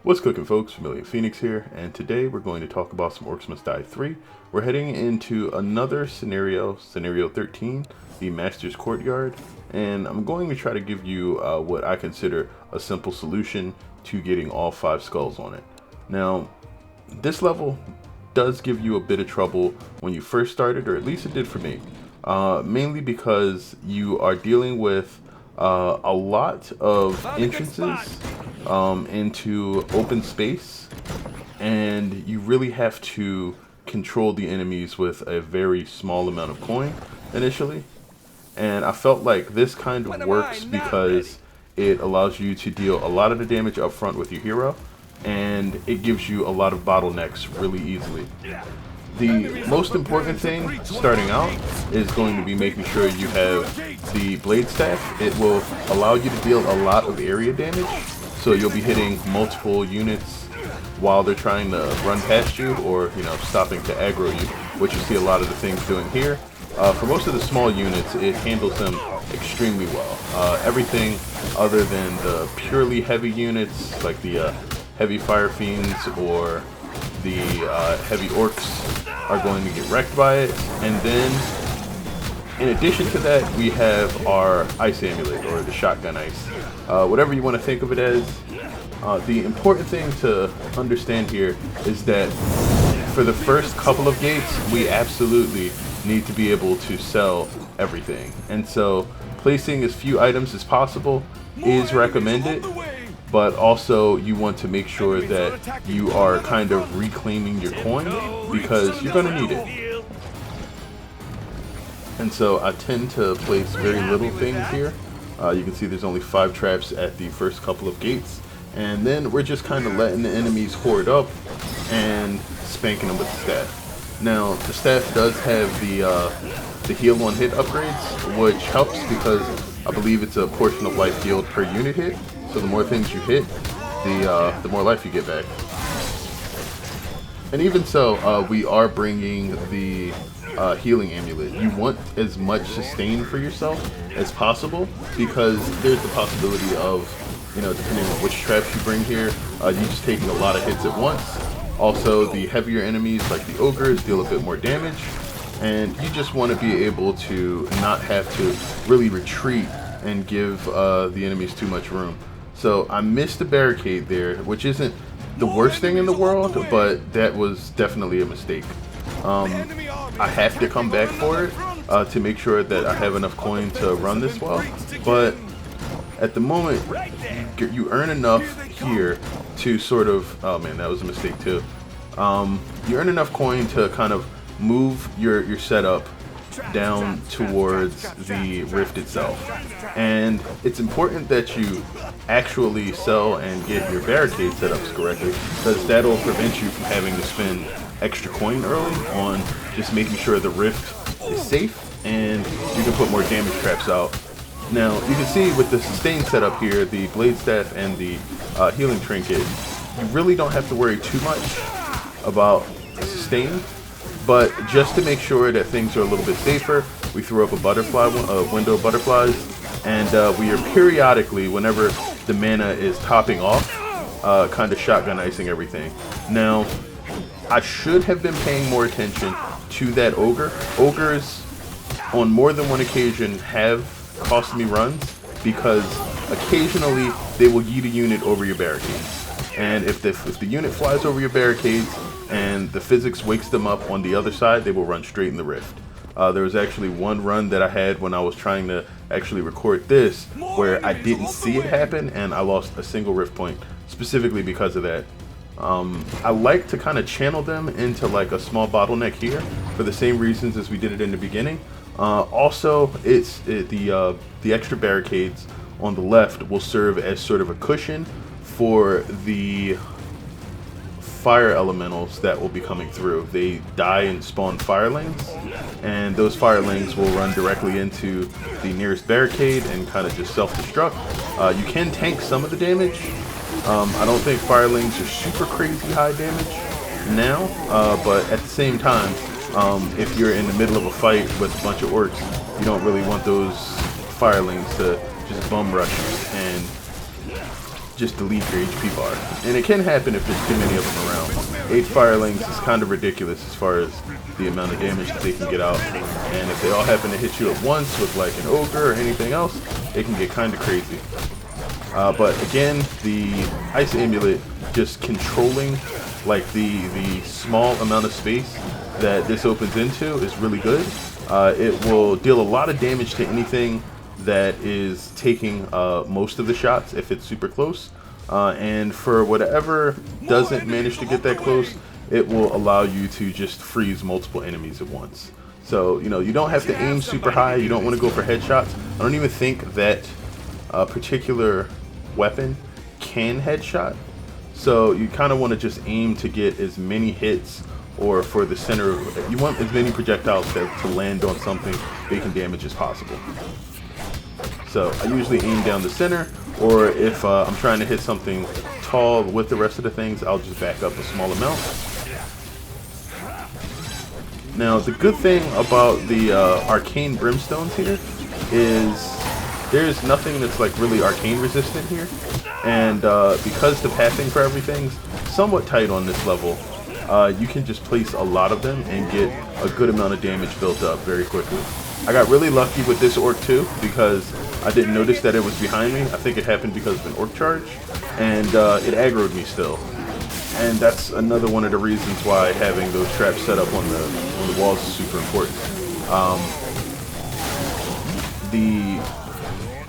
What's cooking, folks? Vermillion Phoenix here, and today we're going to talk about some Orcs Must Die 3. We're heading into another scenario, Scenario 13, the Master's Courtyard, and I'm going to try to give you what I consider a simple solution to getting all 5 skulls on it. Now, this level does give you a bit of trouble when you first started, or at least it did for me, mainly because you are dealing with a lot of entrances into open space, and you really have to control the enemies with a very small amount of coin initially. And I felt like this kind of works because it allows you to deal a lot of the damage up front with your hero, and it gives you a lot of bottlenecks really easily. The most important thing starting out is going to be making sure you have the Bladestaff. It will allow you to deal a lot of area damage, so you'll be hitting multiple units while they're trying to run past you, or stopping to aggro you, which you see a lot of the things doing here. For most of the small units, it handles them extremely well. Everything other than the purely heavy units, like the heavy fire fiends or the heavy orcs, are going to get wrecked by it. And then, in addition to that, we have our ice amulet, or the shotgun ice, whatever you want to think of it as. The important thing to understand here is that for the first couple of gates, we absolutely need to be able to sell everything, and so placing as few items as possible is recommended, but also you want to make sure that you are kind of reclaiming your coin, because you're going to need it. And so I tend to place very little things here. You can see there's only 5 traps at the first couple of gates, and then we're just kind of letting the enemies hoard up and spanking them with the staff. Now, the staff does have the heal on hit upgrades, which helps because I believe it's a portion of life healed per unit hit. So the more things you hit, the more life you get back. And even so, we are bringing the healing amulet. You want as much sustain for yourself as possible, because there's the possibility of, depending on which traps you bring here, you just taking a lot of hits at once. Also, the heavier enemies like the Ogres deal a bit more damage, and you just want to be able to not have to really retreat and give the enemies too much room. So I missed a barricade there, which isn't the worst thing in the world, but that was definitely a mistake. I have to come back for it to make sure that I have enough coin to run this well, but at the moment you earn enough here to sort of, oh man, that was a mistake too. You earn enough coin to kind of move your setup down towards the rift itself, and it's important that you actually sell and get your barricade setups correctly, because that'll prevent you from having to spend extra coin early on just making sure the rift is safe and you can put more damage traps out. Now you can see with the sustain setup here, the Bladestaff and the healing trinket, you really don't have to worry too much about sustain. But just to make sure that things are a little bit safer, we throw up a window of butterflies, and we are periodically, whenever the mana is topping off, kind of shotgun icing everything. Now, I should have been paying more attention to that ogre. Ogres, on more than one occasion, have cost me runs, because occasionally they will yeet a unit over your barricades. And if the unit flies over your barricades and the physics wakes them up on the other side, they will run straight in the rift. There was actually one run that I had when I was trying to actually record this, where I didn't see it happen, and I lost a single rift point specifically because of that. I like to kind of channel them into like a small bottleneck here for the same reasons as we did it in the beginning. Also, the extra barricades on the left will serve as sort of a cushion for the fire elementals that will be coming through. They die and spawn firelings, and those firelings will run directly into the nearest barricade and kind of just self-destruct. You can tank some of the damage. I don't think firelings are super crazy high damage now, but at the same time, if you're in the middle of a fight with a bunch of orcs, you don't really want those firelings to just bum rush you and just delete your HP bar. And it can happen if there's too many of them around. 8 firelings is kind of ridiculous as far as the amount of damage that they can get out. And if they all happen to hit you at once with like an ogre or anything else, it can get kind of crazy. But again, the Ice Amulet just controlling like the small amount of space that this opens into is really good. It will deal a lot of damage to anything that is taking most of the shots if it's super close. And for whatever doesn't manage to get that close, it will allow you to just freeze multiple enemies at once. So, you know, you don't have to aim super high. You don't want to go for headshots. I don't even think that a particular weapon can headshot. So you kind of want to just aim to get as many hits, or for the center, you want as many projectiles to land on something making damage as possible. So I usually aim down the center, or if I'm trying to hit something tall with the rest of the things, I'll just back up a small amount. Now the good thing about the Arcane Brimstones here is there's nothing that's like really arcane resistant here, and because the pathing for everything's somewhat tight on this level, you can just place a lot of them and get a good amount of damage built up very quickly. I got really lucky with this orc too, because I didn't notice that it was behind me. I think it happened because of an orc charge, and it aggroed me still. And that's another one of the reasons why having those traps set up on the walls is super important.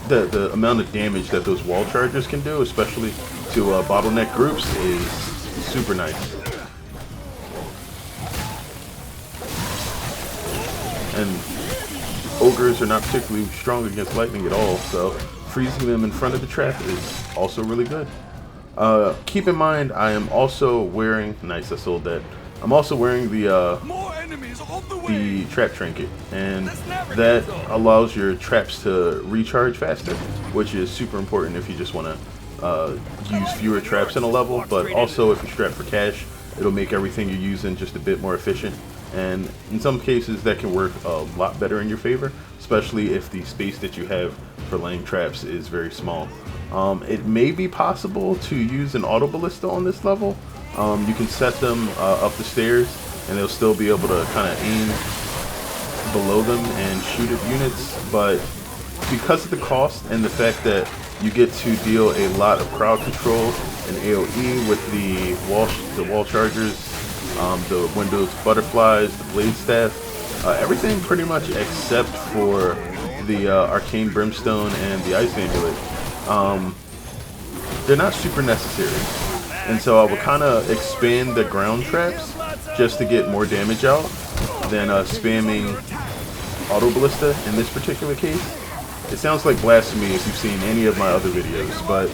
The amount of damage that those wall chargers can do, especially to bottleneck groups, is super nice. And ogres are not particularly strong against lightning at all, so freezing them in front of the trap is also really good. Keep in mind, I am also wearing, nice, I sold that. I'm also wearing the trap trinket, and that allows your traps to recharge faster, which is super important if you just want to use fewer traps in a level, but also if you're strapped for cash, it'll make everything you're using just a bit more efficient. And in some cases that can work a lot better in your favor, especially if the space that you have for laying traps is very small. It may be possible to use an auto ballista on this level. You can set them up the stairs and they'll still be able to kind of aim below them and shoot at units, but because of the cost and the fact that you get to deal a lot of crowd control and AoE with the wall chargers, the Windows butterflies, the Bladestaff, everything pretty much except for the Arcane Brimstone and the Ice Amulet, they're not super necessary. And so I will kind of expand the ground traps just to get more damage out than spamming auto ballista in this particular case. It sounds like blasphemy if you've seen any of my other videos, but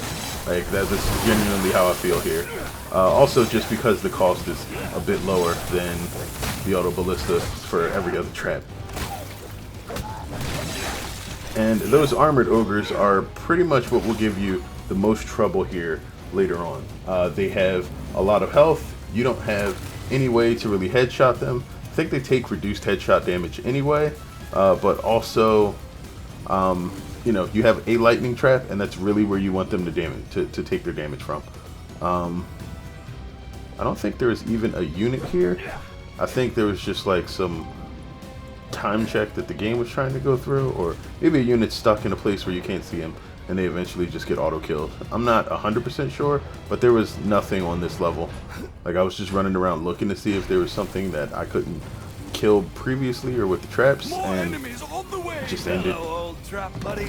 like that's genuinely how I feel here. Also just because the cost is a bit lower than the auto ballista for every other trap. And those armored ogres are pretty much what will give you the most trouble here later on. They have a lot of health. You don't have any way to really headshot them. I think they take reduced headshot damage anyway, but also you know, you have a lightning trap, and that's really where you want them to take their damage from. I don't think there was even a unit here. I think there was just like some time check that the game was trying to go through, or maybe a unit stuck in a place where you can't see them and they eventually just get auto killed. I'm not 100% sure, but there was nothing on this level. Like I was just running around looking to see if there was something that I couldn't kill previously or with the traps, and it just ended. Hello, old trap buddy.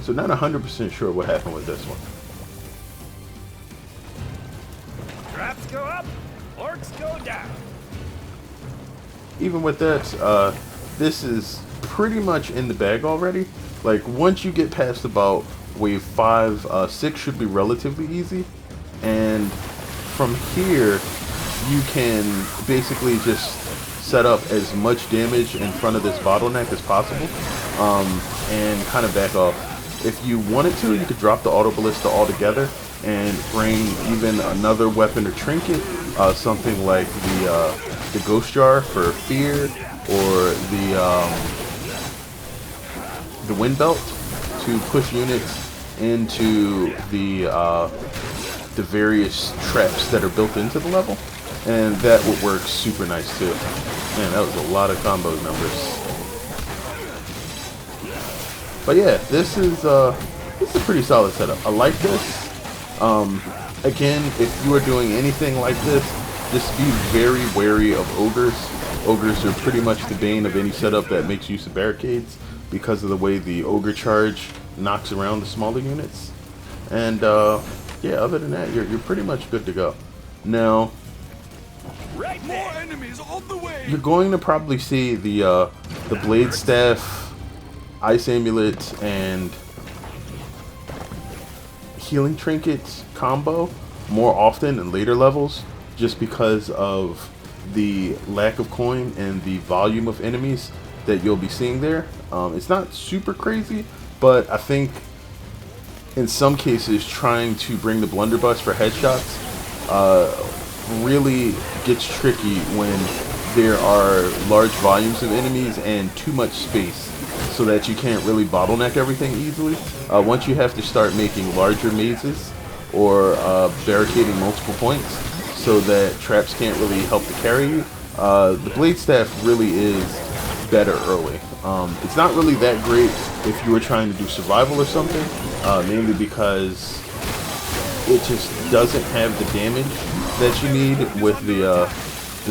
So not 100% sure what happened with this one. Traps go up, orcs go down. Even with that, this is pretty much in the bag already. Like once you get past about wave 5, 6 should be relatively easy, and from here you can basically just set up as much damage in front of this bottleneck as possible, and kind of back off. If you wanted to, you could drop the auto ballista altogether and bring even another weapon or trinket, something like the ghost jar for fear, or the wind belt to push units into the various traps that are built into the level, and that would work super nice too. Man, that was a lot of combo numbers. But yeah, this is a pretty solid setup. I like this. Again, if you are doing anything like this, just be very wary of ogres. Ogres are pretty much the bane of any setup that makes use of barricades because of the way the ogre charge knocks around the smaller units. And yeah, other than that, you're pretty much good to go. Now, Right there. More enemies on the way. You're going to probably see the Bladestaff, Ice Amulet, and Healing Trinket combo more often in later levels, just because of the lack of coin and the volume of enemies that you'll be seeing there. It's not super crazy, but I think in some cases trying to bring the blunderbuss for headshots really gets tricky when there are large volumes of enemies and too much space, so that you can't really bottleneck everything easily. Once you have to start making larger mazes or barricading multiple points so that traps can't really help to carry you, the Bladestaff really is better early. It's not really that great if you were trying to do survival or something, mainly because it just doesn't have the damage that you need with the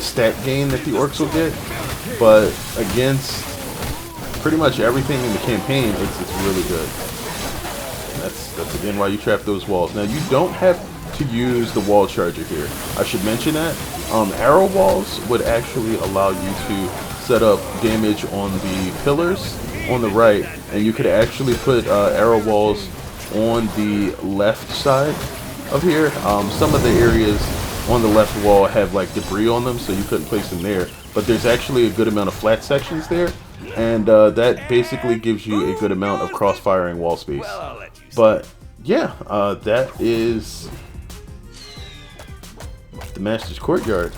stat gain that the Orcs will get. But against pretty much everything in the campaign, it's really good. That's again why you trap those walls. Now, you don't have to use the wall charger here. I should mention that. Arrow walls would actually allow you to set up damage on the pillars on the right, and you could actually put arrow walls on the left side of here. Some of the areas on the left wall have like debris on them, so you couldn't place them there, but there's actually a good amount of flat sections there, and that basically gives you a good amount of cross-firing wall space. But yeah, that is the Master's Courtyard.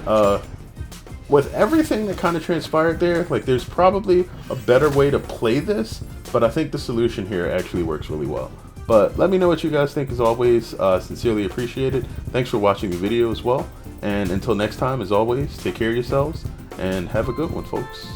With everything that kind of transpired there, like, there's probably a better way to play this, but I think the solution here actually works really well. But let me know what you guys think, as always. Sincerely appreciated. Thanks for watching the video as well. And until next time, as always, take care of yourselves and have a good one, folks.